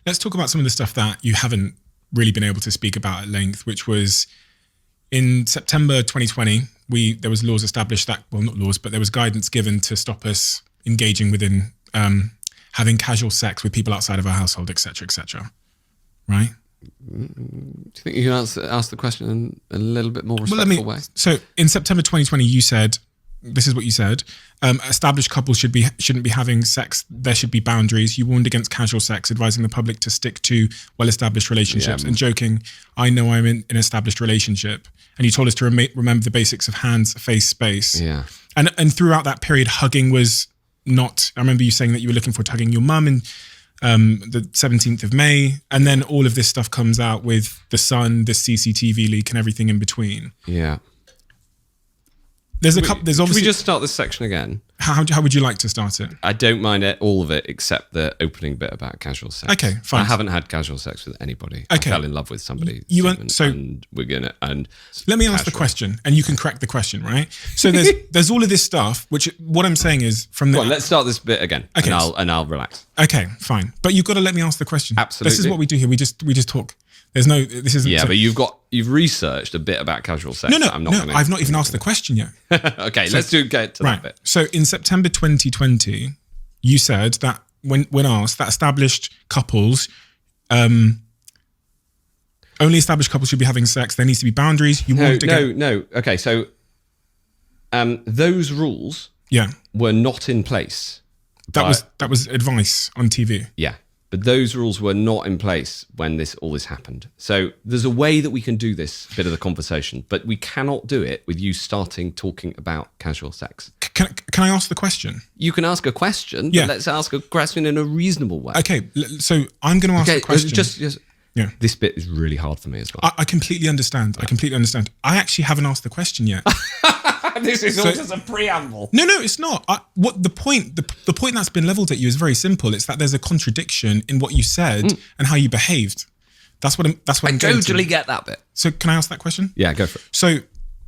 let's talk about some of the stuff that you haven't really been able to speak about at length, which was in September 2020, there was laws established that, well, not laws, but there was guidance given to stop us engaging within having casual sex with people outside of our household, et cetera, right? Do you think you can ask the question in a little bit more respectful way? So in September 2020, you said, this is what you said, established couples shouldn't be having sex. There should be boundaries. You warned against casual sex, advising the public to stick to well-established relationships and joking, I know I'm in an established relationship. And you told us to remember the basics of hands, face, space. Yeah. And throughout that period, hugging was not, I remember you saying that you were looking forward to hugging your mum in the 17th of May. And then all of this stuff comes out with the Sun, the CCTV leak and everything in between. Yeah. There's obviously. Can we just start this section again? How would you like to start it? I don't mind all of it except the opening bit about casual sex. Okay, fine. I haven't had casual sex with anybody. Okay. I fell in love with somebody. And let me ask the question, and you can correct the question, right? So there's all of this stuff. Which what I'm saying is from the. Well, let's start this bit again, okay, and I'll relax. Okay, fine. But you've got to let me ask the question. Absolutely. This is what we do here. We just talk. This isn't. Yeah, but you've researched a bit about casual sex. No, I've not even asked the question yet. Okay, let's get to that bit. So in September 2020, you said that when asked that only established couples should be having sex. There needs to be boundaries. No. Okay, so those rules were not in place. That was advice on TV. Yeah. But those rules were not in place when all this happened. So there's a way that we can do this bit of the conversation, but we cannot do it with you talking about casual sex. Can I ask the question? You can ask a question, but let's ask a question in a reasonable way. Okay, so I'm going to ask the question. Just this bit is really hard for me as well. I completely understand. I actually haven't asked the question yet. This is all just a preamble. No, it's not. The point that's been leveled at you is very simple. It's that there's a contradiction in what you said and how you behaved. That's what I'm getting to. I totally get that bit. So can I ask that question? Yeah, go for it. So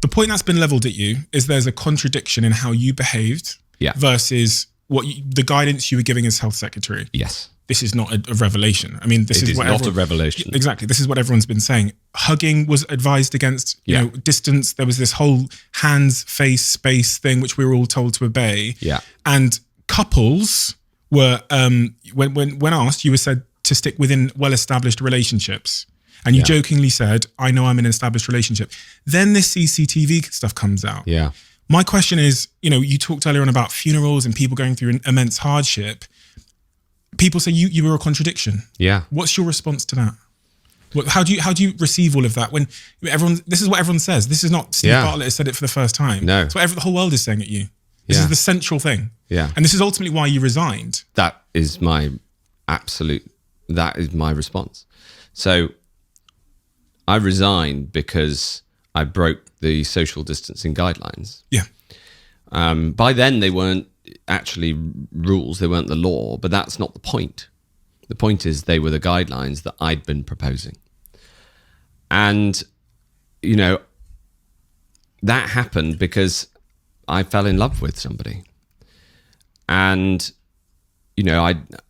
the point that's been leveled at you is there's a contradiction in how you behaved versus the guidance you were giving as health secretary. Yes. This is not a revelation. I mean, this is not a revelation. Exactly. This is what everyone's been saying. Hugging was advised against, distance. There was this whole hands, face, space thing, which we were all told to obey. Yeah. And couples were, when asked, you were said to stick within well-established relationships. And you jokingly said, I know I'm in an established relationship. Then this CCTV stuff comes out. Yeah. My question is, you talked earlier on about funerals and people going through an immense hardship. People say you were a contradiction. Yeah. What's your response to that? How do you receive all of that when this is what everyone says? This is not Steve Bartlett has said it for the first time. No. It's what the whole world is saying at you. This is the central thing. Yeah. And this is ultimately why you resigned. That is my response. So I resigned because I broke the social distancing guidelines. Yeah. By then they weren't actually rules, they weren't the law, but that's not the point. The point is they were the guidelines that I'd been proposing. And, that happened because I fell in love with somebody. And,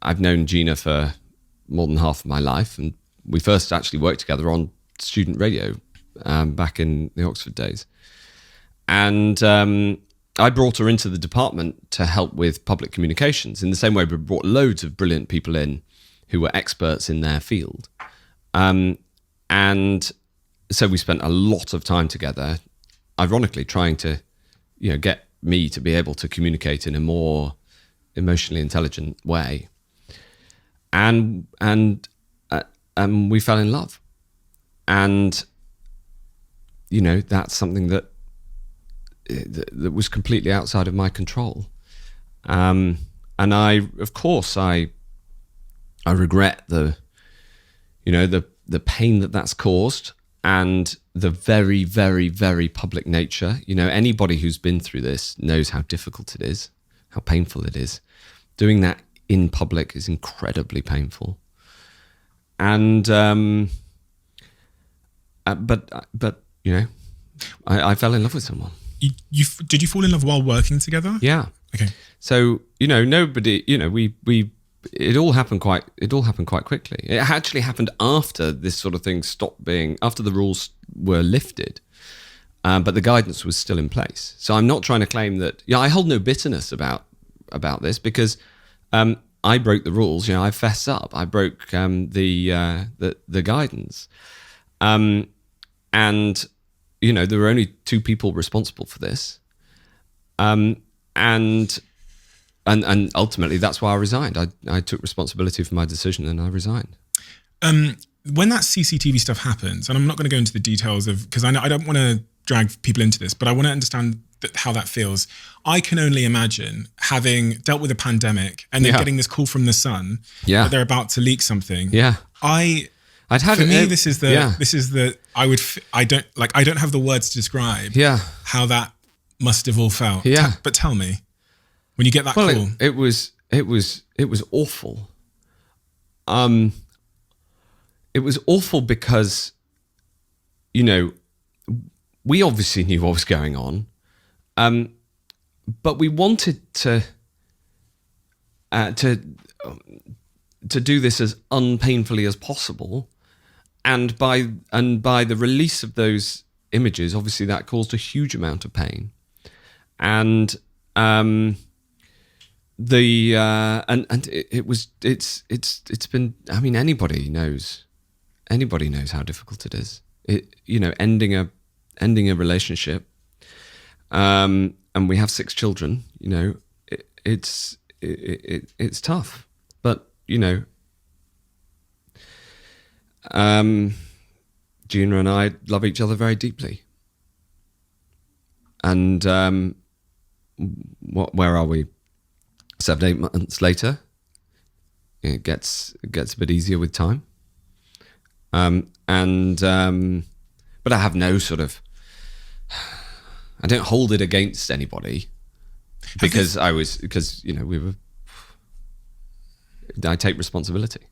I've known Gina for more than half of my life. And we first actually worked together on student radio back in the Oxford days. And I brought her into the department to help with public communications in the same way we brought loads of brilliant people in who were experts in their field. And so we spent a lot of time together, ironically trying to, get me to be able to communicate in a more emotionally intelligent way. And we fell in love. And, that's something that was completely outside of my control. And I regret the pain that's caused and the very, very, very public nature. Anybody who's been through this knows how difficult it is, how painful it is. Doing that in public is incredibly painful. And, but I fell in love with someone. Did you fall in love while working together? Yeah. Okay. So, nobody, we it all happened quite quickly. It actually happened after this sort of thing stopped being, after the rules were lifted, but the guidance was still in place. So I'm not trying to claim that. I hold no bitterness about this, because I broke the rules. I fess up. I broke the guidance, and there were only 2 people responsible for this, and ultimately that's why I resigned. I took responsibility for my decision and I resigned. When that CCTV stuff happens, and I'm not going to go into the details of, because I don't want to drag people into this, but I want to understand how that feels. I can only imagine having dealt with a pandemic and then getting this call from the Sun that they're about to leak something. Yeah, I don't have the words to describe how that must have all felt. Yeah, but tell me, when you get that call, it was awful. It was awful because, we obviously knew what was going on, but we wanted to do this as unpainfully as possible, and by the release of those images, obviously that caused a huge amount of pain, and it's been. I mean, anybody knows how difficult it is. Ending a relationship, and we have 6 children. It's tough, but Gina and I love each other very deeply, and where are we? 7-8 months later, it gets a bit easier with time, but I have no sort of. I don't hold it against anybody because I take responsibility.